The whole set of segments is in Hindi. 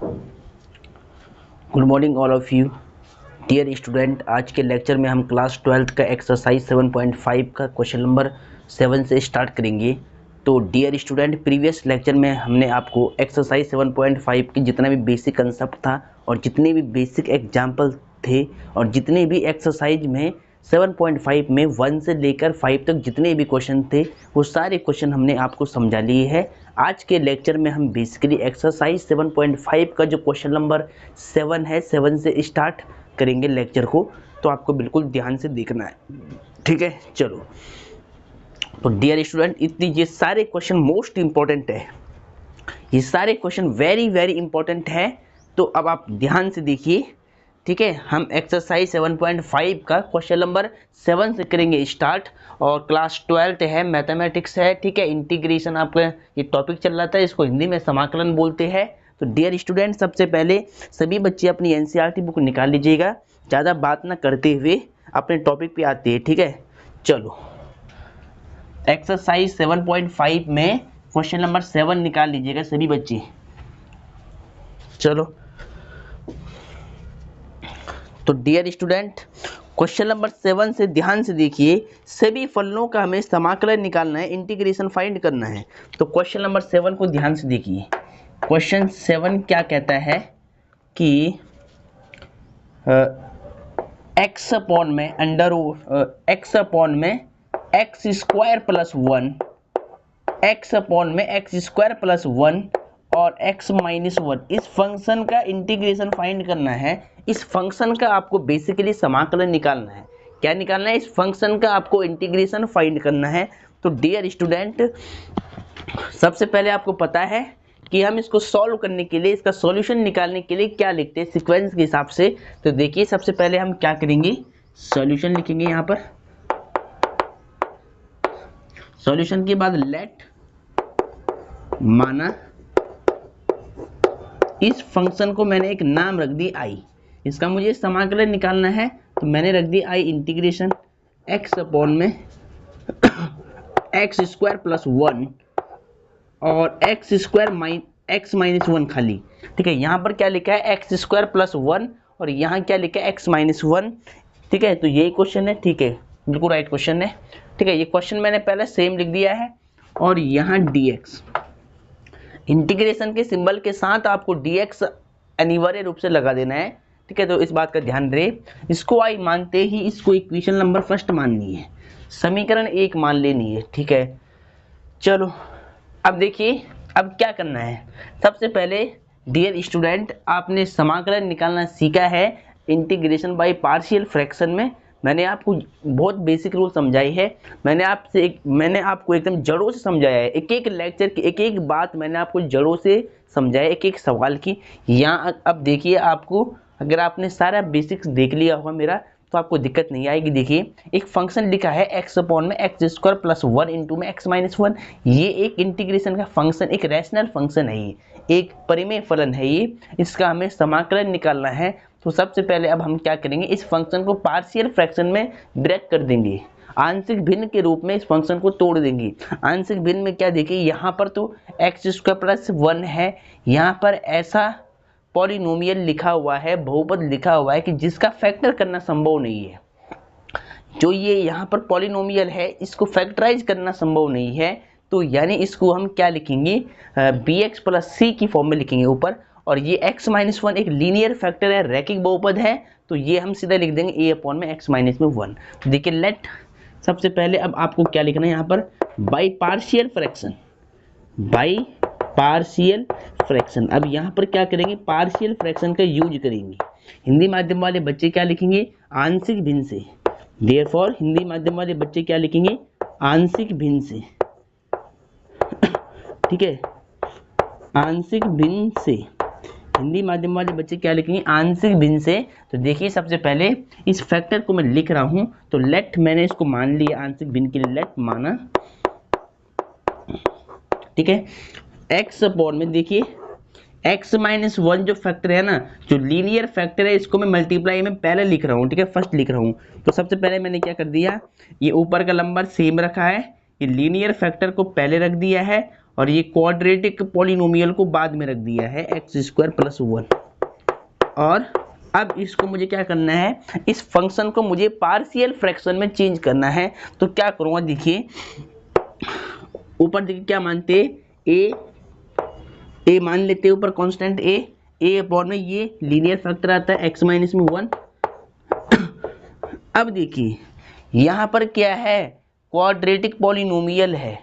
Good morning all of you dear student. आज के लेक्चर में हम क्लास 12 का एक्सरसाइज 7.5 का क्वेश्चन नंबर 7 से स्टार्ट करेंगे। तो डियर स्टूडेंट, प्रीवियस लेक्चर में हमने आपको एक्सरसाइज 7.5 की जितना भी बेसिक कंसेप्ट था और जितने भी बेसिक एग्जाम्पल थे और जितने भी एक्सरसाइज में 7.5 में 1 से लेकर 5 तक जितने भी क्वेश्चन थे वो सारे क्वेश्चन हमने आपको समझा लिए हैं। आज के लेक्चर में हम बेसिकली एक्सरसाइज 7.5 का जो क्वेश्चन नंबर 7 है 7 से स्टार्ट करेंगे लेक्चर को, तो आपको बिल्कुल ध्यान से देखना है, ठीक है। चलो, तो डियर स्टूडेंट, इतनी ये सारे क्वेश्चन मोस्ट इंपॉर्टेंट है, ये सारे क्वेश्चन वेरी वेरी इंपॉर्टेंट है। तो अब आप ध्यान से देखिए, ठीक है। हम एक्सरसाइज 7.5 का क्वेश्चन नंबर 7 से करेंगे स्टार्ट, और क्लास 12 है, मैथमेटिक्स है, ठीक है। इंटीग्रेशन आपका ये टॉपिक चल रहा था, इसको हिंदी में समाकलन बोलते हैं। तो डियर स्टूडेंट, सबसे पहले सभी बच्चे अपनी एनसीईआरटी बुक निकाल लीजिएगा, ज़्यादा बात ना करते हुए अपने टॉपिक पे आते हैं, ठीक है। चलो, एक्सरसाइज 7.5 में क्वेश्चन नंबर 7 निकाल लीजिएगा सभी बच्चे। चलो, तो डियर स्टूडेंट, क्वेश्चन नंबर 7 से ध्यान से देखिए। सभी फलनों का हमें समाकलन निकालना है, इंटीग्रेशन फाइंड करना है। तो क्वेश्चन नंबर 7 को ध्यान से देखिए। क्वेश्चन 7 क्या कहता है कि एक्स अपॉन में अंडर एक्स अपॉन में x square plus 1, x upon में एक्स स्क्वायर प्लस 1 और x माइनस 1, इस फंक्शन का इंटीग्रेशन फाइंड करना है। इस फंक्शन का आपको बेसिकली समाकलन निकालना है। क्या निकालना है? इस फंक्शन का आपको इंटीग्रेशन फाइंड करना है। तो डियर स्टूडेंट, सबसे पहले आपको पता है कि हम इसको सॉल्व करने के लिए, इसका सॉल्यूशन निकालने के लिए क्या लिखते हैं सीक्वेंस के हिसाब से। तो देखिए, सबसे पहले हम क्या करेंगे, सॉल्यूशन लिखेंगे। यहाँ पर सॉल्यूशन के बाद लेट माना, इस फंक्शन को मैंने एक नाम रख दी आई, इसका मुझे समाकलन निकालना है, तो मैंने रख दी आई इंटीग्रेशन एक्स अपॉन में एक्स स्क्वायर प्लस 1 और एक्स स्क्वायर एक्स माइनस 1 खाली, ठीक है। यहाँ पर क्या लिखा है, एक्स स्क्वायर प्लस 1 और यहाँ क्या लिखा है, एक्स माइनस 1, ठीक है। तो यही क्वेश्चन है, ठीक है, बिल्कुल राइट क्वेश्चन है, ठीक है। ये क्वेश्चन मैंने पहले सेम लिख दिया है। और यहाँ dx, इंटीग्रेशन के सिंबल के साथ आपको dx अनिवार्य रूप से लगा देना है, ठीक है। तो इस बात का ध्यान रहे। इसको आई मानते ही इसको इक्वेशन नंबर फर्स्ट माननी है, समीकरण 1 मान लेनी है, ठीक है। चलो, अब देखिए, अब क्या करना है। सबसे पहले डियर स्टूडेंट, आपने समाकलन निकालना सीखा है इंटीग्रेशन बाय पार्शियल फ्रैक्शन में। मैंने आपको बहुत बेसिक रूल समझाई है, मैंने आपको एकदम जड़ों से समझाया है। एक एक लेक्चर की एक एक बात मैंने आपको जड़ों से समझाया, एक एक सवाल की। यहाँ अब देखिए, आपको अगर आपने सारा बेसिक्स देख लिया होगा मेरा, तो आपको दिक्कत नहीं आएगी। देखिए, एक फंक्शन लिखा है एक्स अपॉन में एक्स स्क्वायर प्लस 1 इंटू में एक्स माइनस 1। ये एक इंटीग्रेशन का फंक्शन, एक रैशनल फंक्शन है, ये एक परिमेय फलन है, ये इसका हमें समाकलन निकालना है। तो सबसे पहले अब हम क्या करेंगे, इस फंक्शन को पार्शियल फ्रैक्शन में ब्रेक कर देंगे, आंशिक भिन्न के रूप में इस फंक्शन को तोड़ देंगे। आंशिक भिन्न में क्या, देखिए यहाँ पर तो एक्स स्क्वायर प्लस 1 है, यहाँ पर ऐसा पॉलिनोमियल लिखा हुआ है, बहुपद लिखा हुआ है कि जिसका फैक्टर करना संभव नहीं है। जो ये यहाँ पर पॉलिनोमियल है, इसको फैक्टराइज करना संभव नहीं है। तो यानी इसको हम क्या लिखेंगे, bx प्लस सी की फॉर्म में लिखेंगे ऊपर। और ये x माइनस 1 एक लीनियर फैक्टर है, रैखिक बहुपद है, तो ये हम सीधा लिख देंगे a अपॉन में x माइनस में 1। तो देखिए, लेट, सबसे पहले अब आपको क्या लिखना है यहाँ पर, by partial fraction, by partial fraction. अब यहाँ पर क्या करेंगे, पार्शियल फ्रैक्शन का यूज करेंगे। हिंदी माध्यम वाले बच्चे क्या लिखेंगे, आंशिक भिन्न से। देयरफॉर हिंदी माध्यम वाले बच्चे क्या लिखेंगे, आंशिक भिन्न से, ठीक है, आंशिक भिन्न से। हिंदी माध्यम वाले बच्चे क्या लिखेंगे, आंशिक भिन्न से। तो देखिए, सबसे पहले इस फैक्टर को मैं लिख रहा हूं, तो लेट, मैंने इसको मान लिया आंशिक भिन्न के लिए, लेट माना, ठीक है, एक्स अपॉन में, देखिए x माइनस 1 जो फैक्टर है ना, जो लीनियर फैक्टर है, इसको मैं मल्टीप्लाई में पहले लिख रहा हूँ, ठीक है, फर्स्ट लिख रहा हूँ। तो सबसे पहले मैंने क्या कर दिया, ये ऊपर का नंबर सेम रखा है, ये लीनियर फैक्टर को पहले रख दिया है, और ये क्वाड्रेटिक पॉलिनोमियल को बाद में रख दिया है एक्स स्क्वायर प्लस 1। और अब इसको मुझे क्या करना है, इस फंक्शन को मुझे पार्शियल फ्रैक्शन में चेंज करना है। तो क्या करूँगा, देखिए ऊपर देखिए क्या मानते, ए मान लेते हैं ऊपर कांस्टेंट ए अपॉन में ये लीनियर फैक्टर आता है x माइनस में 1। अब देखिए यहाँ पर क्या है, क्वाड्रेटिक पॉलिनोमियल है,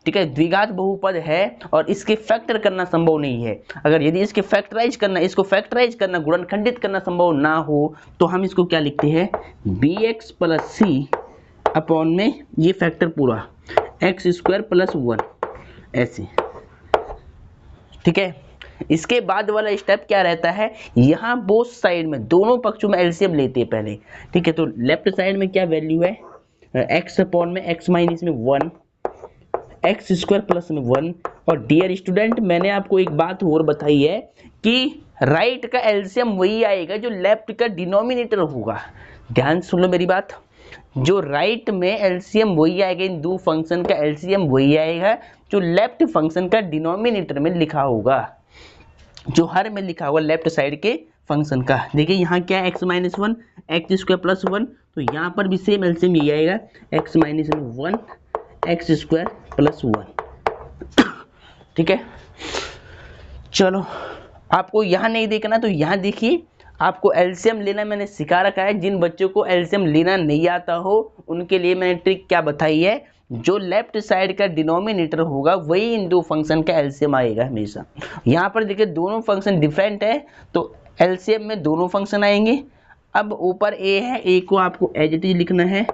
ठीक है, द्विघात बहुपद है और इसके फैक्टर करना संभव नहीं है। अगर यदि इसके फैक्टराइज करना, इसको फैक्टराइज करना, गुणनखंडित करना संभव ना हो तो हम इसको क्या लिखते हैं, bx प्लस सी अपॉन में ये फैक्टर पूरा एक्स स्क्वायर प्लस 1 ऐसे, ठीक है। इसके बाद वाला स्टेप क्या रहता है, यहाँ बोथ साइड में दोनों पक्षों में एलसीएम लेते हैं पहले, ठीक है। तो लेफ्ट साइड में क्या वैल्यू है, एक्स अपॉन में एक्स माइनस में 1, एक्स स्क्वायर प्लस में 1। और डियर स्टूडेंट, मैंने आपको एक बात और बताई है कि राइट का एलसीएम वही आएगा जो लेफ्ट का डिनोमिनेटर होगा। ध्यान सुन लो मेरी बात, जो राइट में एलसीएम वही आएगा, इन दो फंक्शन का एलसीएम वही आएगा जो लेफ्ट फंक्शन का डिनोमिनेटर में लिखा होगा, जो हर में लिखा होगा लेफ्ट साइड के फंक्शन का। देखिए यहाँ क्या है, x minus 1 x square plus 1, तो यहाँ पर भी सेम एलसीएम यही आएगा, x minus 1 x square plus 1, ठीक है। चलो आपको यहाँ नहीं देखना तो यहाँ देखिए, आपको एलसीएम लेना मैंने सिखा रखा है। जिन बच्चों को एलसीएम लेना नहीं आता हो उनके लिए मैंने ट्रिक क्या बताई है, जो लेफ्ट साइड का डिनोमिनेटर होगा वही इन दो फंक्शन का एलसीएम आएगा हमेशा। यहाँ पर देखिए दोनों फंक्शन डिफरेंट है तो एलसीएम में दोनों फंक्शन आएंगे। अब ऊपर ए है, ए को आपको एज इट इज लिखना है,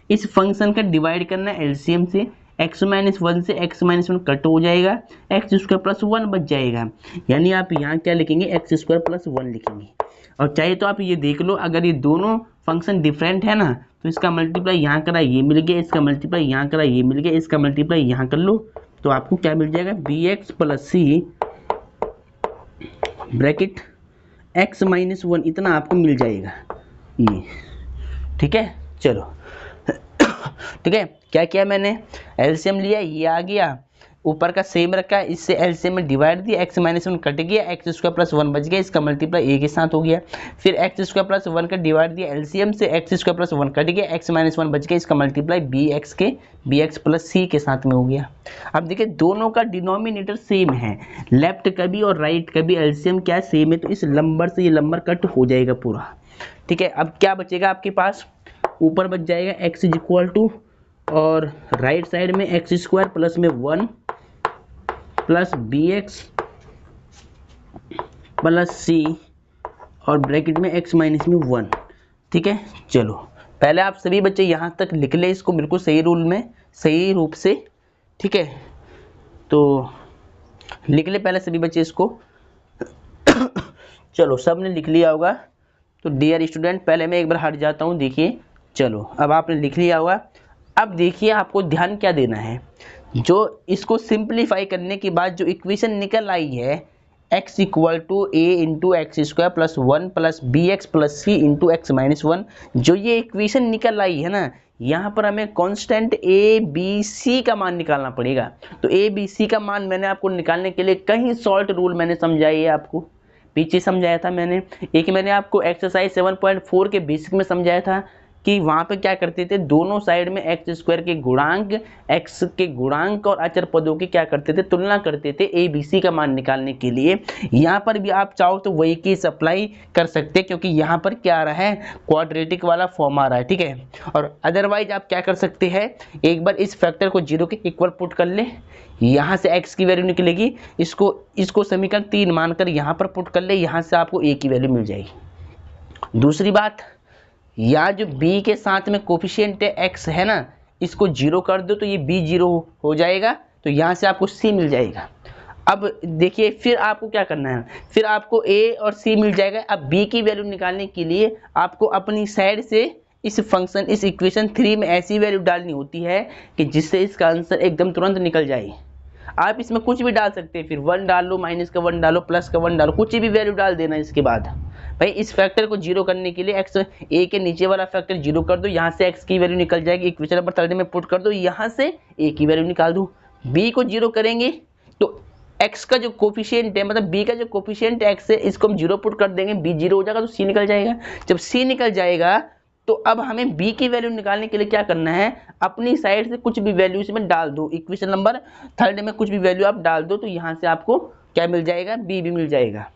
इस फंक्शन का डिवाइड करना है एलसीएम से, x माइनस 1 से x माइनस 1 कट हो जाएगा, एक्स स्क्वायर प्लस 1 बच जाएगा। यानी आप यहाँ क्या लिखेंगे, एक्स स्क्वायर प्लस 1 लिखेंगे। और चाहे तो आप ये देख लो, अगर ये दोनों फंक्शन डिफरेंट है ना तो इसका मल्टीप्लाई यहाँ करा ये मिल गया, इसका मल्टीप्लाई यहाँ करा ये मिल गया, इसका मल्टीप्लाई यहाँ कर लो तो आपको क्या मिल जाएगा, बी एक्स प्लस सी ब्रैकेट एक्स माइनस 1 इतना आपको मिल जाएगा ये, ठीक है। चलो ठीक है, क्या किया मैंने, एलसीएम लिया, ये आ गया, ऊपर का सेम रखा, इससे एलसीएम में डिवाइड दिया, एक्स माइनस 1 कट गया, एक्स स्क्वायर प्लस 1 बच गया, इसका मल्टीप्लाई ए के साथ हो गया। फिर एक्स स्क्वायर प्लस 1 का डिवाइड दिया एलसीएम से, एक्स स्क्वायर प्लस 1 कट गया, एक्स माइनस 1 बच गया, इसका मल्टीप्लाई बी एक्स प्लस सी के साथ में हो गया। अब देखिए दोनों का डिनोमिनेटर सेम है, लेफ्ट का भी और राइट का भी एलसीएम क्या सेम है, तो इस नंबर से ये नंबर कट हो जाएगा पूरा, ठीक है। अब क्या बचेगा आपके पास, ऊपर बच जाएगा एक्स इज इक्वल टू, और राइट साइड में एक्स स्क्वायर प्लस में 1 प्लस बी एक्स प्लस सी और ब्रैकेट में एक्स माइनस में 1, ठीक है। चलो पहले आप सभी बच्चे यहाँ तक लिख ले इसको बिल्कुल सही रूल में, सही रूप से, ठीक है। तो लिख ले पहले सभी बच्चे इसको। चलो सब ने लिख लिया होगा, तो डियर स्टूडेंट पहले मैं एक बार हट जाता हूँ। देखिए चलो अब आपने लिख लिया होगा। अब देखिए आपको ध्यान क्या देना है, जो इसको सिंप्लीफाई करने के बाद जो इक्वेशन निकल आई है, x equal to A into x square plus 1 plus B x plus C into x minus 1, जो ये इक्वेशन निकल आई है ना, यहाँ पर हमें कांस्टेंट ए बी सी का मान निकालना पड़ेगा। तो ए बी सी का मान मैंने आपको निकालने के लिए कहीं सॉल्ट रूल मैंने समझाई है, आपको पीछे समझाया था मैंने। एक मैंने आपको एक्सरसाइज 7.4 के बेसिक में समझाया था कि वहाँ पे क्या करते थे, दोनों साइड में एक्स स्क्वायर के गुणांक, एक्स के गुणांक और अचर पदों की क्या करते थे, तुलना करते थे ए बी सी का मान निकालने के लिए। यहाँ पर भी आप चाहो तो वही केस अप्लाई कर सकते हैं, क्योंकि यहाँ पर क्या आ रहा है, क्वाड्रेटिक वाला फॉर्म आ रहा है, ठीक है। और अदरवाइज आप क्या कर सकते हैं, एक बार इस फैक्टर को 0 के इक्वल पुट कर ले, यहाँ से x की वैल्यू निकलेगी, इसको समीकरण 3 मानकर यहाँ पर पुट कर ले, यहाँ से आपको a की वैल्यू मिल जाएगी। दूसरी बात, या जो b के साथ में कोफिशिएंट x है ना, इसको 0 कर दो तो ये b 0 हो जाएगा, तो यहाँ से आपको c मिल जाएगा। अब देखिए फिर आपको क्या करना है, फिर आपको a और c मिल जाएगा। अब b की वैल्यू निकालने के लिए आपको अपनी साइड से इस फंक्शन, इस इक्वेशन 3 में ऐसी वैल्यू डालनी होती है कि जिससे इसका आंसर एकदम तुरंत निकल जाए। आप इसमें कुछ भी डाल सकते हैं, फिर 1 डाल लो, माइनस का 1 डालो, प्लस का 1 डालो, कुछ भी वैल्यू डाल देना। इसके बाद भाई इस फैक्टर को 0 करने के लिए x a के नीचे वाला फैक्टर 0 कर दो, यहाँ से x की वैल्यू निकल जाएगी, इक्वेशन नंबर 3 में पुट कर दो, यहाँ से a की वैल्यू निकाल दो। b को 0 करेंगे, तो x का जो कोफिशिएंट है, मतलब b का जो कोफिशिएंट x है, इसको हम 0 पुट कर देंगे, b 0 हो जाएगा तो c निकल जाएगा। जब c निकल जाएगा तो अब हमें b की वैल्यू निकालने के लिए क्या करना है, अपनी साइड से कुछ भी वैल्यू इसमें डाल दो, इक्वेशन नंबर 3 में कुछ भी वैल्यू आप डाल दो, तो यहाँ से आपको क्या मिल जाएगा, b भी मिल जाएगा।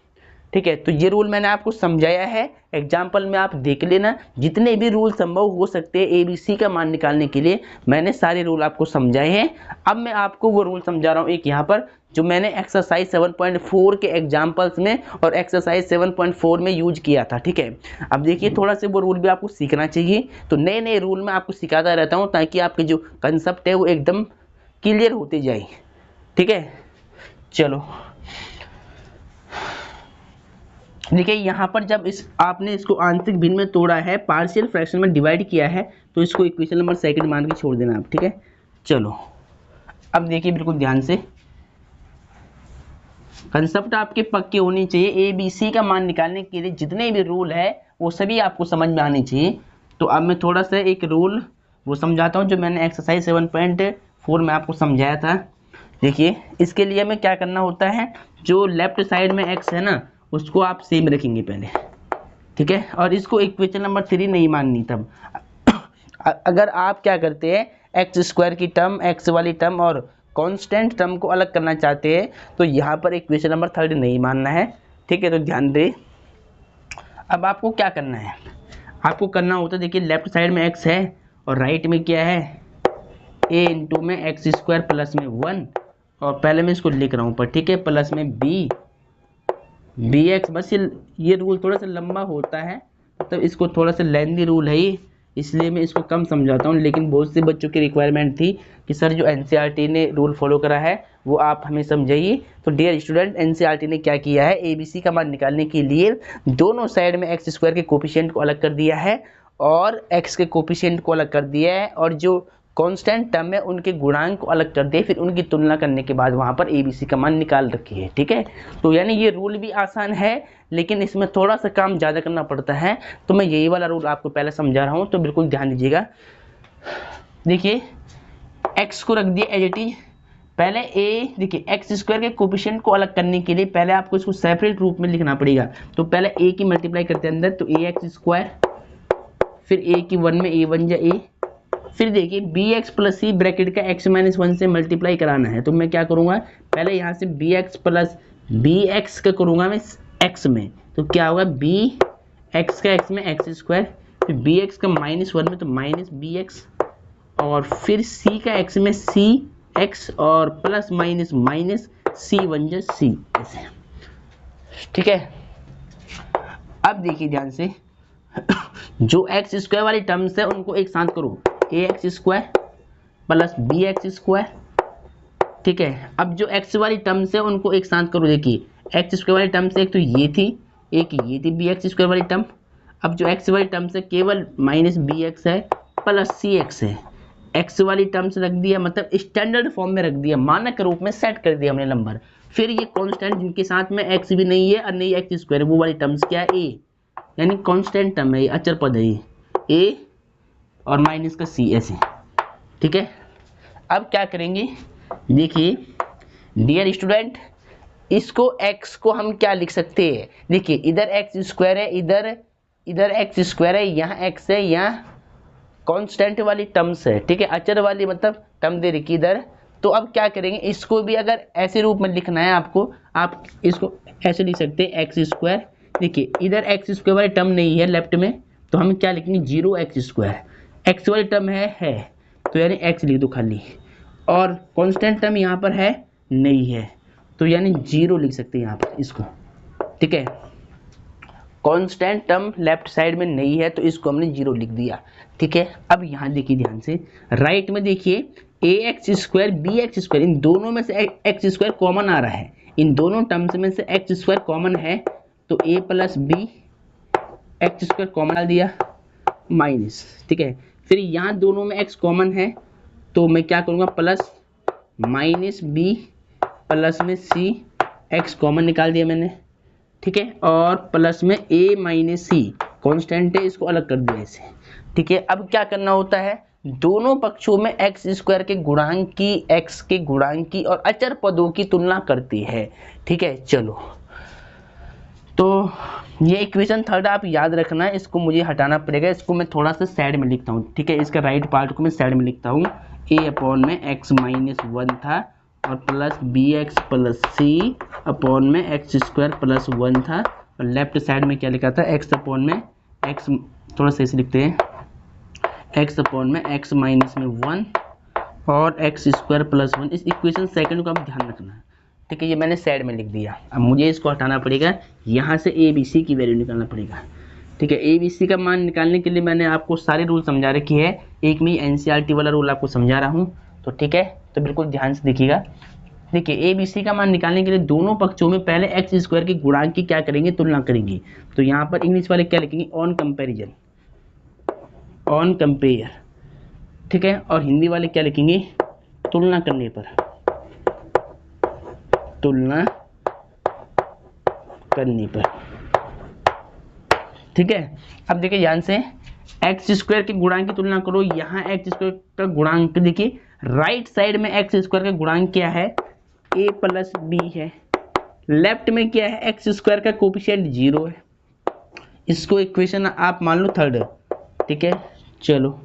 ठीक है, तो ये रूल मैंने आपको समझाया है, एग्जाम्पल में आप देख लेना, जितने भी रूल संभव हो सकते हैं ABC का मान निकालने के लिए मैंने सारे रूल आपको समझाए हैं। अब मैं आपको वो रूल समझा रहा हूँ एक यहाँ पर, जो मैंने एक्सरसाइज 7.4 के एग्जाम्पल्स में और एक्सरसाइज 7.4 में यूज किया था। ठीक है, अब देखिए थोड़ा से वो रूल भी आपको सीखना चाहिए, तो नए नए रूल मैं आपको सिखाता रहता हूँ ताकि आपके जो कंसेप्ट है वो एकदम क्लियर होते जाए। ठीक है, चलो देखिए यहाँ पर जब आपने इसको आंतरिक भिन्न में तोड़ा है, पार्शियल फ्रैक्शन में डिवाइड किया है, तो इसको इक्वेशन नंबर 2 मान के छोड़ देना आप। ठीक है, चलो अब देखिए बिल्कुल ध्यान से, कंसेप्ट आपके पक्के होने चाहिए। ABC का मान निकालने के लिए जितने भी रूल है वो सभी आपको समझ में आने चाहिए। तो अब मैं थोड़ा सा एक रूल वो समझाता हूँ जो मैंने एक्सरसाइज 7.4 में आपको समझाया था। देखिए इसके लिए हमें क्या करना होता है, जो लेफ्ट साइड में x है ना, उसको आप सेम रखेंगे पहले। ठीक है, और इसको इक्वेशन नंबर 3 नहीं माननी तब। अगर आप क्या करते हैं, x² की टर्म, x वाली टर्म और कांस्टेंट टर्म को अलग करना चाहते हैं, तो यहाँ पर इक्वेशन नंबर 3 नहीं मानना है। ठीक है, तो ध्यान दें। अब आपको क्या करना है, आपको करना होता है, देखिए लेफ्ट साइड में x है और राइट में क्या है, a इंटू में x² प्लस में 1, और पहले मैं इसको लिख रहा हूँ पर, ठीक है, प्लस में bx। बस ये रूल थोड़ा सा लंबा होता है, मतलब इसको थोड़ा सा लेंथी रूल है ये, इसलिए मैं इसको कम समझाता हूँ, लेकिन बहुत से बच्चों की रिक्वायरमेंट थी कि सर जो NCERT ने रूल फॉलो करा है वो आप हमें समझाइए। तो डियर स्टूडेंट, NCERT ने क्या किया है, ABC का मान निकालने के लिए दोनों साइड में x² के कोफिशिएंट को अलग कर दिया है और x के कोफिशिएंट को अलग कर दिया है, और जो कांस्टेंट टर्म है उनके गुणांक को अलग कर दिए, फिर उनकी तुलना करने के बाद वहाँ पर ABC का मान निकाल रखी है। ठीक है, तो यानी ये रूल भी आसान है, लेकिन इसमें थोड़ा सा काम ज़्यादा करना पड़ता है, तो मैं यही वाला रूल आपको पहले समझा रहा हूँ, तो बिल्कुल ध्यान दीजिएगा। देखिए x को रख दिया एज इट इज, पहले a, देखिए x² के कोफिशिएंट को अलग करने के लिए पहले आपको इसको सेपरेट रूप में लिखना पड़ेगा। तो पहले a की मल्टीप्लाई करते हैं अंदर, तो ax², फिर a की 1 में a1 या a, फिर देखिए bx प्लस c ब्रैकेट का x-1 से मल्टीप्लाई कराना है, तो मैं क्या करूँगा, पहले यहाँ से bx प्लस bx का करूँगा मैं x में, तो क्या होगा, bx का x में x², फिर bx का -1 में तो माइनस bx, और फिर c का x में cx, और प्लस माइनस माइनस c1 या c, ऐसे। ठीक है, अब देखिए ध्यान से, जो x² वाली टर्म्स है उनको एक साथ करो, ax² प्लस bx²। ठीक है, अब जो x वाली टर्म्स है उनको एक साथ करो, देखिए x² वाली टर्म्स एक तो ये थी, एक ये थी bx² वाली टर्म। अब जो x वाली टर्म्स है केवल माइनस bx है प्लस cx है, x वाली टर्म्स रख दिया, मतलब स्टैंडर्ड फॉर्म में रख दिया, मानक रूप में सेट कर दिया हमने नंबर। फिर ये कांस्टेंट जिनके साथ में x भी नहीं है और नहीं x² है, वो वाली टर्म्स क्या है, a, यानी कांस्टेंट टर्म है, ये अचर पद है, ये a और माइनस का c, ऐसे। ठीक है, अब क्या करेंगे, देखिए डियर स्टूडेंट, इसको x को हम क्या लिख सकते हैं, देखिए इधर x² है, इधर x² है, यहाँ x है, यहाँ कांस्टेंट वाली टर्म्स है। ठीक है, अचर वाली मतलब टर्म दे रखी इधर। तो अब क्या करेंगे, इसको भी अगर ऐसे रूप में लिखना है आपको, आप इसको ऐसे लिख सकते हैं x²। देखिए इधर x² वाली टर्म नहीं है लेफ्ट में, तो हम क्या लिखेंगे, 0x², x वाली टर्म है तो यानी x लिख दो खाली, और कांस्टेंट टर्म यहाँ पर है नहीं है, तो यानी 0 लिख सकते हैं यहाँ पर इसको। ठीक है, कांस्टेंट टर्म लेफ्ट साइड में नहीं है तो इसको हमने 0 लिख दिया। ठीक है, अब यहाँ देखिए ध्यान से, राइट में देखिए ax² bx², इन दोनों में से x² कॉमन आ रहा है, इन दोनों टर्म्स में से x² कॉमन है, तो a plus b x² common डाल दिया माइनस। ठीक है, फिर यहाँ दोनों में x कॉमन है, तो मैं क्या करूँगा, प्लस माइनस b प्लस में c, x कॉमन निकाल दिया मैंने। ठीक है, और प्लस में a माइनस c, कॉन्स्टेंट है, इसको अलग कर दिया ऐसे। ठीक है, अब क्या करना होता है, दोनों पक्षों में एक्स स्क्वायर के गुणांक की, एक्स के गुणांक की और अचर पदों की तुलना करती है। ठीक है, चलो तो ये इक्वेशन थर्ड आप याद रखना है, इसको मुझे हटाना पड़ेगा, इसको मैं थोड़ा सा साइड में लिखता हूँ। ठीक है, इसका राइट पार्ट को मैं साइड में लिखता हूँ। ए अपॉन में एक्स माइनस 1 था और प्लस बी एक्स प्लस सी अपॉन में एक्स स्क्वायर प्लस 1 था, और लेफ्ट साइड में क्या लिखा था, एक्स अपॉन में एक्स, थोड़ा सा इसे लिखते हैं, एक्स अपॉन में एक्स माइनस में 1 और एक्स स्क्वायर प्लस 1। इस इक्वेशन सेकंड को आप ध्यान रखना है। ठीक है, ये मैंने साइड में लिख दिया। अब मुझे इसको हटाना पड़ेगा, यहाँ से ए बी सी की वैल्यू निकालना पड़ेगा। ठीक है, ए बी सी का मान निकालने के लिए मैंने आपको सारे रूल समझा रखे हैं, एक में एनसीईआरटी वाला रूल आपको समझा रहा हूँ। तो ठीक है, तो बिल्कुल ध्यान से देखिएगा। देखिए, ए बी सी का मान निकालने के लिए दोनों पक्षों में पहले एक्स स्क्वायर के गुणांक की क्या करेंगे, तुलना करेंगे। तो यहाँ पर इंग्लिश वाले क्या लिखेंगे, ऑन कंपेरिजन, ऑन कंपेयर। ठीक है, और हिंदी वाले क्या लिखेंगे, तुलना करने पर, तुलना करने पर। ठीक है, अब देखिए ध्यान से, एक्स स्क्वायर के गुणांक की तुलना करो। यहाँ एक्स स्क्वायर का गुणांक देखिए, राइट साइड में एक्स स्क्वायर का गुणांक क्या है, ए प्लस बी है। लेफ्ट में क्या है, एक्स स्क्वायर का कोफिशिएंट 0 है। इसको इक्वेशन आप मान लो थर्ड। ठीक है, चलो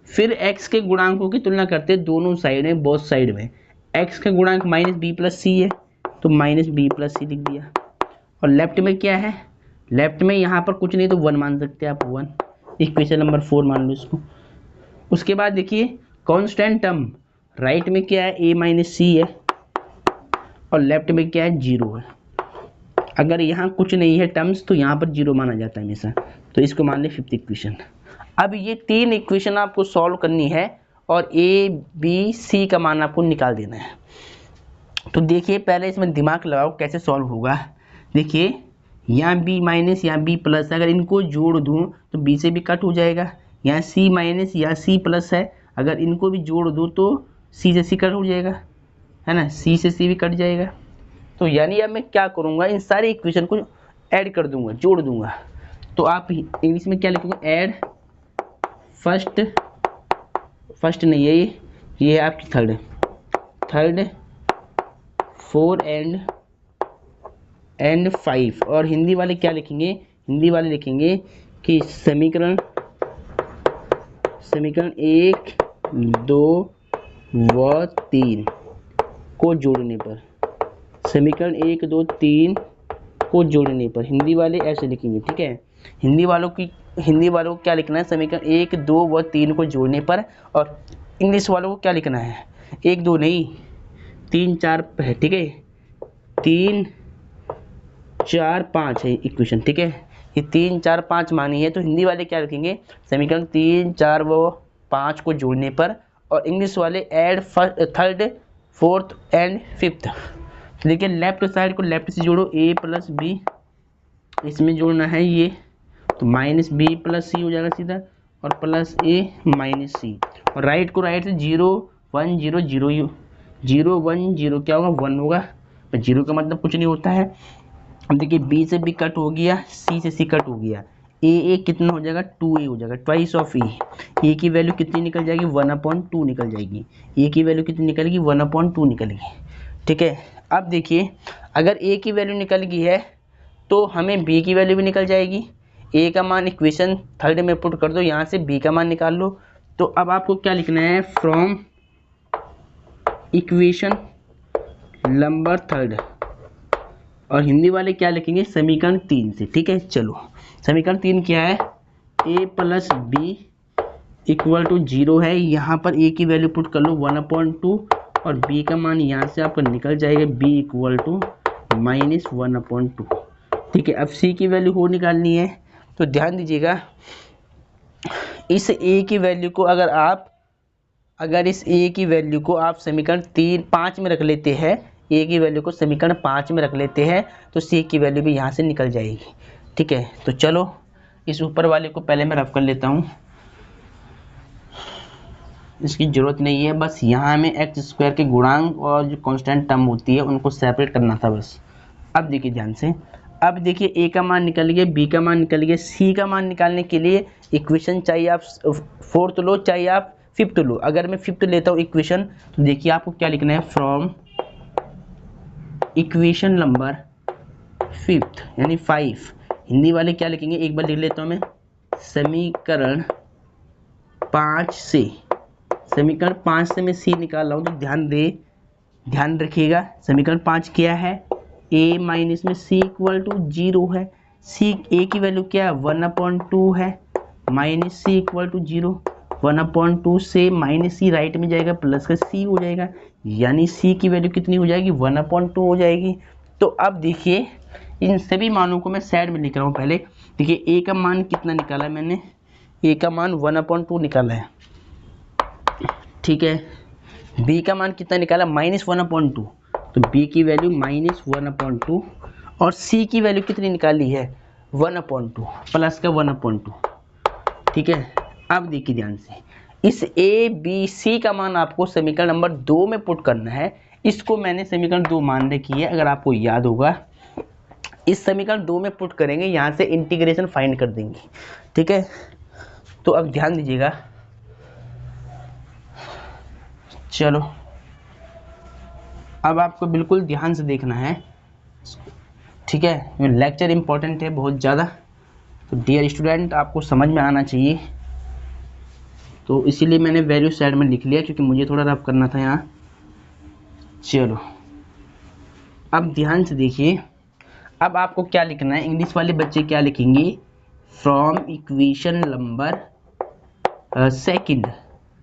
फिर x के गुणांकों की तुलना करते हैं दोनों साइड में, बोथ साइड में। x का गुणांक माइनस बी प्लस सी है, तो माइनस बी प्लस सी लिख दिया। और लेफ्ट में क्या है, लेफ्ट में यहाँ पर कुछ नहीं तो 1 मान सकते हैं आप, 1, इक्वेशन नंबर 4 मान लो इसको। उसके बाद देखिए कांस्टेंट टर्म, राइट में क्या है, a माइनस सी है और लेफ्ट में क्या है, 0 है। अगर यहाँ कुछ नहीं है टर्म्स तो यहाँ पर 0 माना जाता है हमेशा, तो इसको मान ले 5th इक्वेशन। अब ये 3 इक्वेशन आपको सॉल्व करनी है और ए बी सी का मान आपको निकाल देना है। तो देखिए पहले इसमें दिमाग लगाओ कैसे सॉल्व होगा। देखिए यहाँ b माइनस यहाँ b प्लस, अगर इनको जोड़ दूँ तो b से भी कट हो जाएगा। यहाँ c माइनस यहाँ c प्लस है, अगर इनको भी जोड़ दूँ तो c से c कट हो जाएगा, है ना, c से c भी कट जाएगा। तो यानी अब मैं क्या करूँगा, इन सारे इक्वेशन को ऐड कर दूंगा, जोड़ दूंगा। तो आप इंग्लिश में क्या लिखोगे, ऐड फर्स्ट नहीं है ये है आपकी थर्ड 4 एंड 5। और हिंदी वाले क्या लिखेंगे, हिंदी वाले लिखेंगे कि समीकरण 1 2 व 3 को जोड़ने पर, समीकरण 1 2 3 को जोड़ने पर हिंदी वाले ऐसे लिखेंगे। ठीक है, हिंदी वालों को क्या लिखना है, समीकरण 1 2 व 3 को जोड़ने पर। और इंग्लिश वालों को क्या लिखना है, 1 2 नहीं 3 4 है। ठीक है, 3 4 5 है इक्वेशन। ठीक है, ये 3 4 5 मानी है, तो हिंदी वाले क्या लिखेंगे, समीकरण 3 4 व 5 को जोड़ने पर। और इंग्लिश वाले add third 4th and 5th। देखिए लेफ्ट साइड को लेफ्ट से जोड़ो, a प्लस बी इसमें जोड़ना है ये, तो माइनस बी प्लस सी हो जाएगा सीधा, और प्लस a माइनस सी। और राइट को राइट से 0 1 0 0 0 1 0 क्या होगा, 1 होगा। तो 0 का मतलब कुछ नहीं होता है। अब देखिए b से b कट हो गया, c से c कट हो गया, a कितना हो जाएगा, 2a हो जाएगा, ट्वाइस ऑफ a की वैल्यू कितनी निकल जाएगी, 1/2 निकल जाएगी। a की वैल्यू कितनी निकलेगी, 1/2 निकलेगी। ठीक है, अब देखिए अगर a की वैल्यू निकल गई है तो हमें b की वैल्यू भी निकल जाएगी। a का मान इक्वेशन थर्ड में पुट कर दो, यहाँ से b का मान निकाल लो। तो अब आपको क्या लिखना है, फ्रॉम इक्वेशन नंबर थर्ड, और हिंदी वाले क्या लिखेंगे, समीकरण 3 से। ठीक है, चलो समीकरण 3 क्या है, a plus B equal to 0 है, यहाँ पर a की वैल्यू पुट कर लो 1/2 और b का मान यहाँ से आपका निकल जाएगा, b इक्वल टू माइनस 1/2। ठीक है, अब c की वैल्यू हो निकालनी है, तो ध्यान दीजिएगा इस a की वैल्यू को अगर इस a की वैल्यू को आप समीकरण 5 में रख लेते हैं, a की वैल्यू को समीकरण 5 में रख लेते हैं, तो c की वैल्यू भी यहाँ से निकल जाएगी। ठीक है, तो चलो इस ऊपर वाले को पहले मैं रफ कर लेता हूँ, इसकी ज़रूरत नहीं है, बस यहाँ में एक्स स्क्वायर के गुणांक और जो कांस्टेंट टर्म होती है उनको सेपरेट करना था बस। अब देखिए ध्यान से, अब देखिए a का मान निकल गया, b का मान निकल गया, c का मान निकालने के लिए इक्वेशन चाहिए आप 4th लो, चाहिए आप फिफ्थ लो। अगर मैं फिफ्थ लेता हूँ इक्वेशन, तो देखिए आपको क्या लिखना है, फ्रॉम इक्वेशन नंबर फिफ्थ यानी 5, हिंदी वाले क्या लिखेंगे, एक बार लिख लेता हूँ मैं, समीकरण 5 से, समीकरण 5 से मैं सी निकाल रहा हूँ, तो ध्यान रखिएगा समीकरण 5 क्या है, a माइनस में c इक्वल टू 0 है, c a की वैल्यू क्या है 1/2 है, माइनस c इक्वल टू 0, 1/2 से माइनस c राइट में जाएगा, प्लस का c हो जाएगा, यानी c की वैल्यू कितनी हो जाएगी 1/2 हो जाएगी। तो अब देखिए इन सभी मानों को मैं साइड में लिख रहा हूँ। पहले देखिए a का मान कितना निकाला है मैंने, a का मान 1/2 निकाला है, ठीक है। b का मान कितना निकाला, -1/2, तो b की वैल्यू -1/2 और c की वैल्यू कितनी निकाली है 1/2 प्लस का 1/2, ठीक है। अब देखिए ध्यान से, इस a b c का मान आपको समीकरण नंबर 2 में पुट करना है। इसको मैंने समीकरण 2 मान रखी है, अगर आपको याद होगा इस समीकरण 2 में पुट करेंगे, यहाँ से इंटीग्रेशन फाइंड कर देंगे, ठीक है। तो अब ध्यान दीजिएगा, चलो अब आपको बिल्कुल ध्यान से देखना है, ठीक है। लेक्चर इंपॉर्टेंट है बहुत ज़्यादा, तो डियर स्टूडेंट आपको समझ में आना चाहिए, तो इसीलिए मैंने वैल्यू साइड में लिख लिया क्योंकि मुझे थोड़ा रफ करना था यहाँ। चलो अब ध्यान से देखिए, अब आपको क्या लिखना है, इंग्लिश वाले बच्चे क्या लिखेंगे, फ्रॉम इक्वेशन नंबर सेकंड,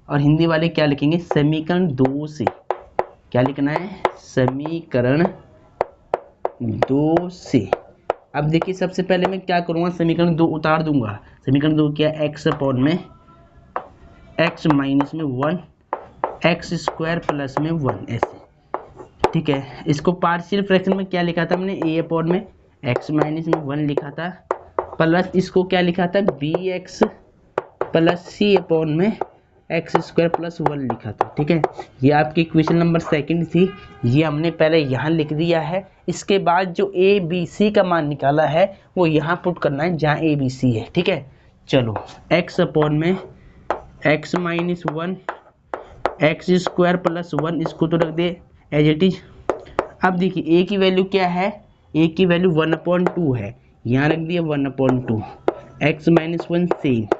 और हिंदी वाले क्या लिखेंगे समीकरण 2 से। क्या लिखना है, समीकरण 2 से। अब देखिए सबसे पहले मैं क्या करूँगा, समीकरण 2 उतार दूंगा। समीकरण 2 क्या है, x अपॉन में x माइनस में 1 x स्क्वायर प्लस में 1 ऐसे, ठीक है। इसको पार्शियल फ्रैक्शन में क्या लिखा था हमने, a अपॉन में x माइनस में 1 लिखा था, प्लस इसको क्या लिखा था bx प्लस c अपॉन में एक्स स्क्वायर प्लस 1 लिखा था, ठीक है। ये आपकी इक्वेशन नंबर सेकंड थी, ये हमने पहले यहाँ लिख दिया है। इसके बाद जो ए बी सी का मान निकाला है वो यहाँ पुट करना है जहाँ ए बी सी है, ठीक है। चलो x अपॉन में x minus 1 x square plus 1, इसको तो रख दे एज इट इज। अब देखिए a की वैल्यू क्या है, a की वैल्यू 1/2 है, यहाँ रख दिया 1/2, x माइनस 1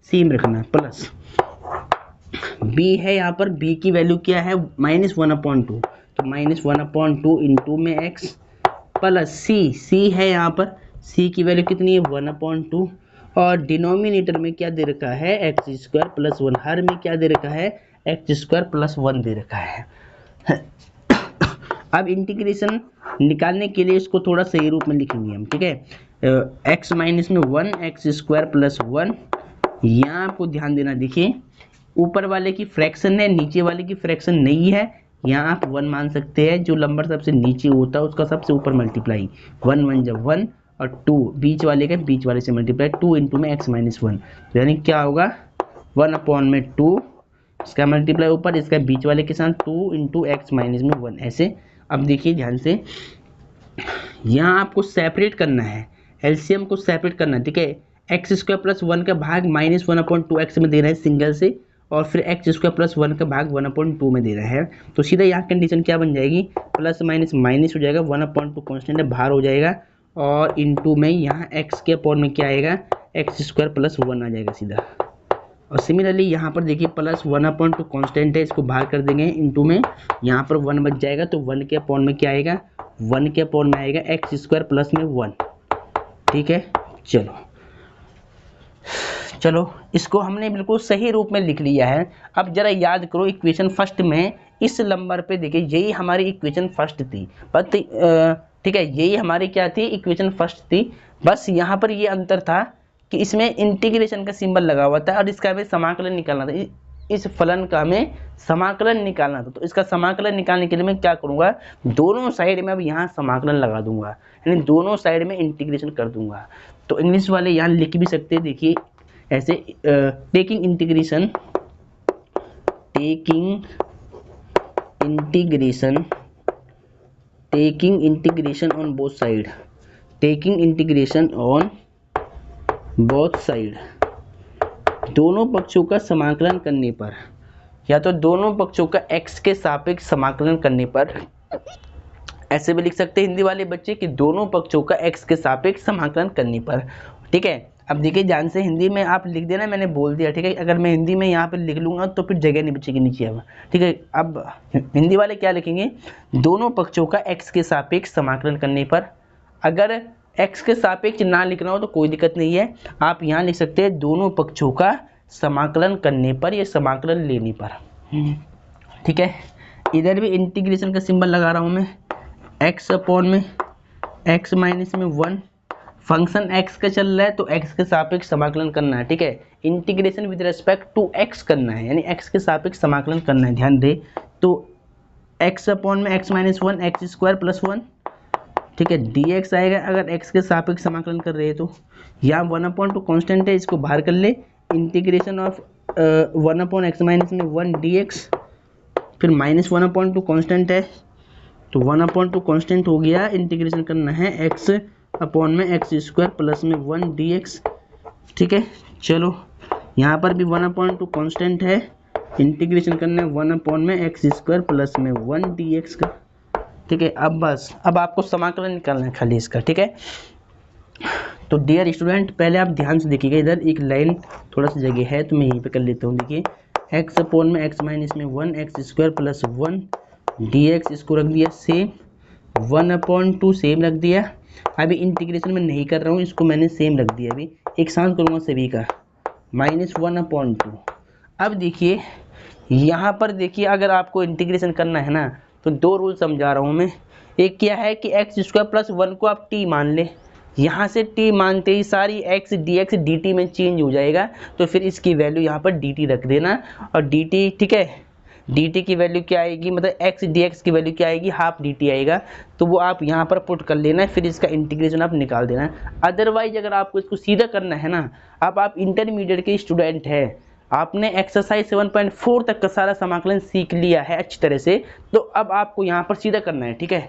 सेम रखना, प्लस b है, यहाँ पर b की वैल्यू क्या है -1/2, तो -1/2 इंटू में x प्लस c है, यहाँ पर c की वैल्यू कितनी है 1/2, और डिनोमिनेटर में क्या दे रखा है एक्स स्क्वायर प्लस 1, हर में क्या दे रखा है एक्स स्क्वायर प्लस 1 दे रखा है। अब इंटीग्रेशन निकालने के लिए इसको थोड़ा सही रूप में लिखेंगे हम, ठीक है। एक्स माइनस में 1 एक्स स्क्वायर प्लस 1, यहाँ आपको ध्यान देना, देखिए ऊपर वाले की फ्रैक्शन है, नीचे वाले की फ्रैक्शन नहीं है, यहाँ आप 1 मान सकते हैं, जो नंबर सबसे नीचे होता है उसका सबसे ऊपर मल्टीप्लाई, 1 1 जब 1 और 2 बीच वाले का बीच वाले से मल्टीप्लाई, 2 इंटू में x माइनस 1, तो यानी क्या होगा 1 अपॉन में 2, इसका मल्टीप्लाई ऊपर, इसका बीच वाले के साथ 2 इंटू एक्स माइनस में 1 ऐसे। अब देखिए ध्यान से, यहाँ आपको सेपरेट करना है, एलसीएम को सेपरेट करना है, ठीक है। एक्स स्क्वायर प्लस 1 का भाग -1/2x में दे रहा है सिंगल से, और फिर एक्स स्क्वायर प्लस 1 का भाग 1/2 में दे रहा है, तो सीधा यहाँ कंडीशन क्या बन जाएगी, प्लस माइनस माइनस हो जाएगा, 1/2 कॉन्स्टेंट है बाहर हो जाएगा, और इंटू में यहाँ x के अपॉन में क्या आएगा एक्स स्क्वायर प्लस 1 आ जाएगा सीधा। और सिमिलरली यहाँ पर देखिए प्लस 1/2 कॉन्स्टेंट है, इसको बाहर कर देंगे, इंटू में यहाँ पर 1 बच जाएगा, तो 1 के अपॉन में क्या आएगा 1 के अपॉन में आएगा एक्स स्क्वायर प्लस में 1, ठीक है। चलो इसको हमने बिल्कुल सही रूप में लिख लिया है। अब जरा याद करो इक्वेशन फर्स्ट में इस नंबर पे देखिए, यही हमारी इक्वेशन फर्स्ट थी, ठीक है, यही हमारी क्या थी इक्वेशन फर्स्ट थी, बस यहाँ पर ये अंतर था कि इसमें इंटीग्रेशन का सिंबल लगा हुआ था और इसका हमें समाकलन निकालना था, इस फलन का हमें समाकलन निकालना था। तो इसका समाकलन निकालने के लिए मैं क्या करूँगा, दोनों साइड में अब यहाँ समाकलन लगा दूंगा, यानी दोनों साइड में इंटीग्रेशन कर दूंगा। तो इंग्लिश वाले यहाँ लिख भी सकते हैं, देखिए ऐसे, taking integration on both side, taking integration on both side, दोनों पक्षों का समाकलन करने पर या तो दोनों पक्षों का x के सापेक्ष समाकलन करने पर, ऐसे भी लिख सकते हैं हिंदी वाले बच्चे कि दोनों पक्षों का x के सापेक्ष समाकलन करने पर। ठीक है, अब देखिए ध्यान से हिंदी में आप लिख देना, मैंने बोल दिया। ठीक है, अगर मैं हिंदी में यहाँ पे लिख लूँगा तो फिर जगह नहीं बचेगी नीचे अब। ठीक है, अब हिंदी वाले क्या लिखेंगे, दोनों पक्षों का x के सापेक्ष समाकलन करने पर। अगर x के सापेक्ष ना लिखना हो तो कोई दिक्कत नहीं है, आप यहाँ लिख सकते हैं दोनों पक्षों का समाकलन करने पर या समाकलन लेने पर। ठीक है, इधर भी इंटीग्रेशन का सिंबल लगा रहा हूँ मैं, x अपॉन में x माइनस में 1, फंक्शन x का चल रहा है तो x के सापेक्ष समाकलन करना है। ठीक है, integration with respect to x करना है, यानी x के सापेक्ष समाकलन करना है, ध्यान दे। तो x अपॉन में x minus 1 x square plus 1, ठीक है, dx आएगा अगर x के सापेक्ष समाकलन कर रहे हैं तो। यहाँ 1/2 कांस्टेंट है, इसको बाहर कर ले, इंटीग्रेशन ऑफ 1 x माइनस में 1 dx, फिर -1/2 कांस्टेंट है तो 1/2 कांस्टेंट हो गया, इंटीग्रेशन करना है x अपॉन में एक्स स्क्वायर प्लस में 1 dx। ठीक है, चलो यहाँ पर भी 1/2 कांस्टेंट है, इंटीग्रेशन करना है 1 में एक्स स्क्वायर प्लस में 1 dx का। ठीक है, अब बस अब आपको समाकलन निकालना है खाली इसका। ठीक है, तो डियर स्टूडेंट पहले आप ध्यान से देखिएगा, इधर एक लाइन थोड़ा सा जगह है तो मैं यहीं पे कर लेता हूँ। देखिए x अपॉन में x माइनस में 1 एक्स स्क्वायर प्लस 1 dx, इसको रख दिया सेम, 1/2 सेम रख दिया। अभी इंटीग्रेशन में नहीं कर रहा हूँ, इसको मैंने सेम रख दिया, अभी एक साथ करूँगा सभी का, -1/2। अब देखिए यहाँ पर देखिए, अगर आपको इंटीग्रेशन करना है ना तो दो रूल समझा रहा हूँ मैं। एक क्या है कि एक्स स्क्वायर प्लस 1 को आप t मान ले, यहाँ से t मानते ही सारी x dx dt में चेंज हो जाएगा, तो फिर इसकी वैल्यू यहाँ पर dt रख देना और dt, ठीक है, dt की वैल्यू क्या आएगी, मतलब x dx की वैल्यू क्या आएगी, हाफ dt आएगा, तो वो आप यहाँ पर पुट कर लेना, फिर इसका इंटीग्रेशन आप निकाल देना। अदरवाइज अगर आपको इसको सीधा करना है ना, अब आप इंटरमीडिएट के स्टूडेंट हैं, आपने एक्सरसाइज 7.4 तक का सारा समाकलन सीख लिया है अच्छी तरह से, तो अब आपको यहाँ पर सीधा करना है। ठीक है,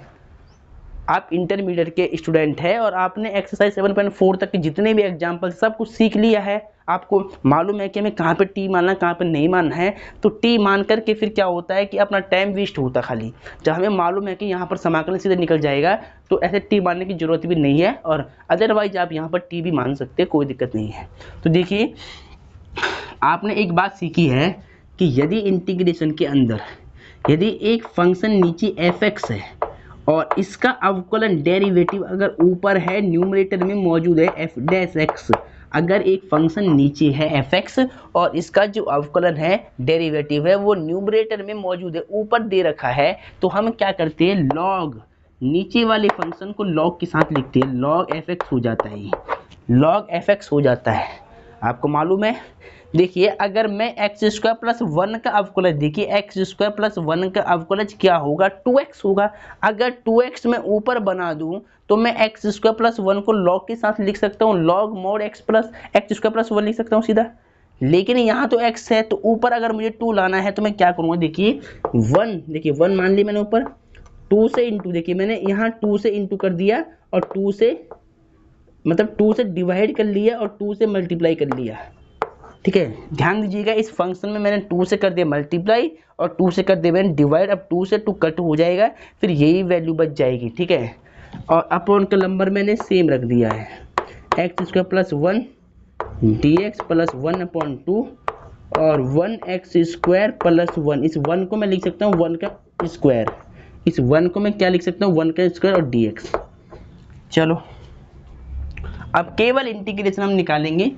आप इंटरमीडिएट के स्टूडेंट हैं और आपने एक्सरसाइज 7.4 तक के जितने भी एग्जाम्पल सब कुछ सीख लिया है, आपको मालूम है कि हमें कहाँ पे टी मानना कहाँ पे नहीं मानना है। तो टी मान करके फिर क्या होता है कि अपना टाइम वेस्ट होता खाली, जब हमें मालूम है कि यहाँ पर समाकलन सीधे निकल जाएगा तो ऐसे टी मानने की जरूरत भी नहीं है, और अदरवाइज आप यहाँ पर टी भी मान सकते हैं, कोई दिक्कत नहीं है। तो देखिए आपने एक बात सीखी है कि यदि इंटीग्रेशन के अंदर यदि एक फंक्शन नीचे f(x) है और इसका अवकलन डेरिवेटिव अगर ऊपर है, न्यूमरेटर में मौजूद है f'(x), अगर एक फंक्शन नीचे है f(x) और इसका जो अवकलन है डेरिवेटिव है वो न्यूमरेटर में मौजूद है, ऊपर दे रखा है, तो हम क्या करते हैं, लॉग नीचे वाले फंक्शन को लॉग के साथ लिखते हैं, log f(x) हो जाता है, log f(x) हो जाता है, आपको मालूम है। देखिए अगर मैं एक्स स्क्वायर प्लस 1 का अवकलज, देखिए एक्स स्क्वायर प्लस 1 का अवकलज क्या होगा, 2x होगा। अगर 2x मैं ऊपर बना दूं तो मैं एक्स स्क्वायर प्लस 1 को लॉग के साथ लिख सकता हूँ, log mode x plus x square plus 1 लिख सकता हूँ सीधा। लेकिन यहाँ तो x है तो ऊपर अगर मुझे 2 लाना है तो मैं क्या करूँगा, देखिए 1, देखिए 1 मान ली मैंने ऊपर, 2 से इंटू, देखिए मैंने यहाँ 2 से इंटू कर दिया और 2 से मतलब 2 से डिवाइड कर लिया और 2 से मल्टीप्लाई कर लिया। ठीक है, ध्यान दीजिएगा इस फंक्शन में मैंने 2 से कर दिया मल्टीप्लाई और 2 से कर दिया मैंने डिवाइड, अब 2 से 2 कट हो जाएगा, फिर यही वैल्यू बच जाएगी। ठीक है, और अपॉन का नंबर मैंने सेम रख दिया है, x square plus 1 dx plus 1/2 और 1x स्क्वायर प्लस 1, इस 1 को मैं लिख सकता हूँ 1 का स्क्वायर, इस 1 को मैं क्या लिख सकता हूँ 1 का स्क्वायर और dx। चलो अब केवल इंटीग्रेशन हम निकालेंगे।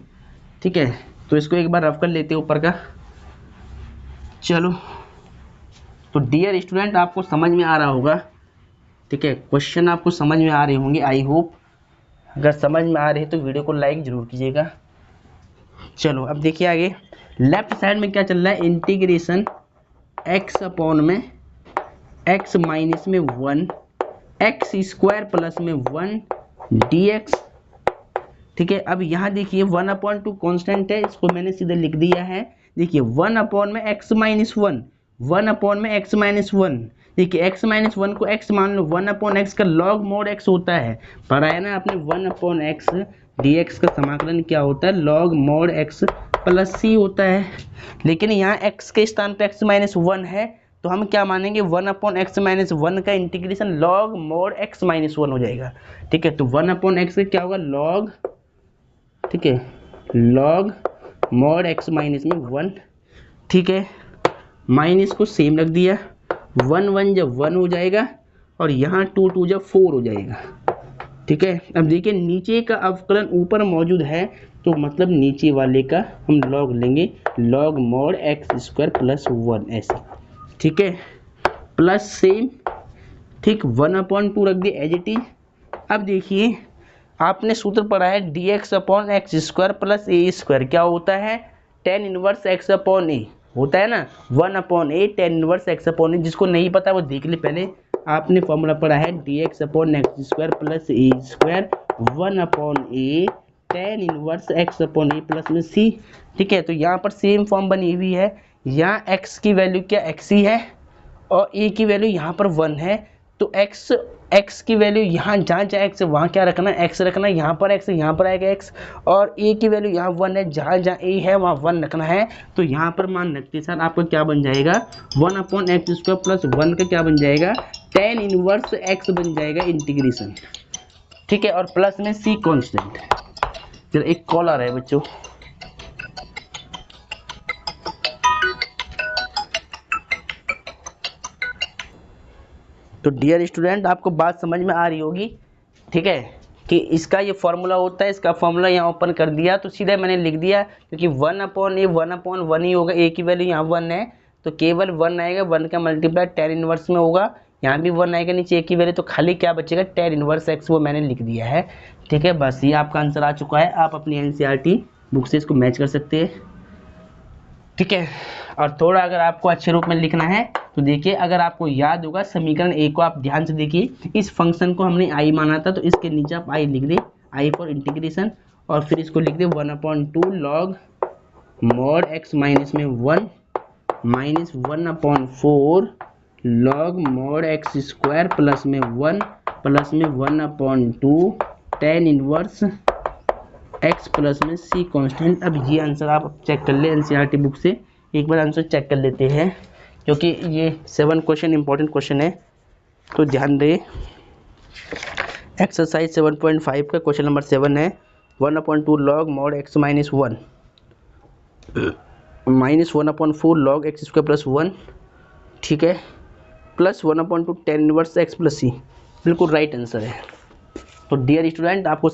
ठीक है, तो इसको एक बार रफ कर लेते हैं ऊपर का। चलो तो डियर स्टूडेंट आपको समझ में आ रहा होगा, ठीक है, क्वेश्चन आपको समझ में आ रहे होंगे, आई होप। अगर समझ में आ रहे हैं तो वीडियो को लाइक जरूर कीजिएगा। चलो अब देखिए आगे लेफ्ट साइड में क्या चल रहा है, इंटीग्रेशन x अपॉन में x माइनस में 1 एक्स स्क्वायर प्लस में 1 dx। ठीक है, अब यहाँ देखिए 1/2 कांस्टेंट है, इसको मैंने सीधे लिख दिया है। देखिए 1 अपॉन में x माइनस 1, 1 अपॉन में x माइनस 1, देखिए x माइनस 1 को x मान लो, 1/x का log mod x होता है, पढ़ा है ना आपने, 1/x dx का समाकलन क्या होता है, log mod x प्लस सी होता है, लेकिन यहाँ x के स्थान पे x माइनस वन है तो हम क्या मानेंगे 1/x-1 का इंटीग्रेशन log mod x-1 हो जाएगा। ठीक है, तो 1/x का क्या होगा log, ठीक है, log mod x-1। ठीक है, माइनस को सेम रख दिया, 1 जब 1 हो जाएगा और यहाँ 2 जब 4 हो जाएगा। ठीक है, अब देखिए नीचे का अवकलन ऊपर मौजूद है तो मतलब नीचे वाले का हम log लेंगे log mod x² + 1 ऐसे। ठीक है, प्लस सेम, ठीक, 1/2 रख दिया एज इट इज। अब देखिए आपने सूत्र पढ़ा है dx/x² + a², क्या होता है tan 1 x/a होता है ना, 1/a tan 1 x/a। जिसको नहीं पता वो देख ले, पहले आपने फॉर्मूला पढ़ा है dx/x² + a² 1/a tan 1 x/a plus में c। ठीक है, तो यहाँ पर सेम फॉर्म बनी हुई है, यहाँ x की वैल्यू क्या x ही है और a की वैल्यू यहाँ पर 1 है, तो x की वैल्यू यहाँ जहाँ जहाँ x है वहाँ क्या रखना है x रखना है, यहाँ पर x यहाँ पर आएगा x, और a की वैल्यू यहाँ 1 है, जहाँ जहाँ a है वहाँ 1 रखना है। तो यहाँ पर मान रखते सर आपका क्या बन जाएगा 1/x² + 1 का क्या बन जाएगा tan 1 x बन जाएगा इंटीग्रेशन। ठीक है, और प्लस में c कांस्टेंट। चलो एक कॉल आ रहा है बच्चों। तो डियर स्टूडेंट आपको बात समझ में आ रही होगी, ठीक है, कि इसका ये फॉर्मूला होता है, इसका फॉर्मूला यहाँ ओपन कर दिया तो सीधे मैंने लिख दिया, क्योंकि 1/a 1/1 ही होगा, a की वैल्यू यहाँ 1 है तो केवल 1 आएगा, 1 का मल्टीप्लाई tan 1 में होगा, यहाँ भी 1 आएगा नीचे a की वैल्यू, तो खाली क्या बचेगा tan 1 x, वो मैंने लिख दिया है। ठीक है, बस ये आपका आंसर आ चुका है, आप अपनी NCERT बुक से इसको मैच कर सकते हैं। ठीक है, और थोड़ा अगर आपको अच्छे रूप में लिखना है तो देखिए, अगर आपको याद होगा समीकरण ए को आप ध्यान से देखिए, इस फंक्शन को हमने आई माना था तो इसके नीचे आप आई लिख दे, आई फॉर इंटीग्रेशन, और फिर इसको लिख दे 1/2 log mod x-1 minus 1/4 log mod x² plus में 1 प्लस में 1/2 tan 1 x प्लस में c कांस्टेंट। अब ये आंसर आप चेक कर ले NCERT बुक से, एक बार आंसर चेक कर लेते हैं, क्योंकि ये 7 क्वेश्चन इंपॉर्टेंट क्वेश्चन है, तो ध्यान दें। एक्सरसाइज 7.5 का क्वेश्चन नंबर 7 है 1/2 log mod x-1 minus 1/4 log x² + 1, ठीक है, प्लस 1/2 tan 1 x + c, बिल्कुल राइट आंसर है। तो डियर स्टूडेंट आपको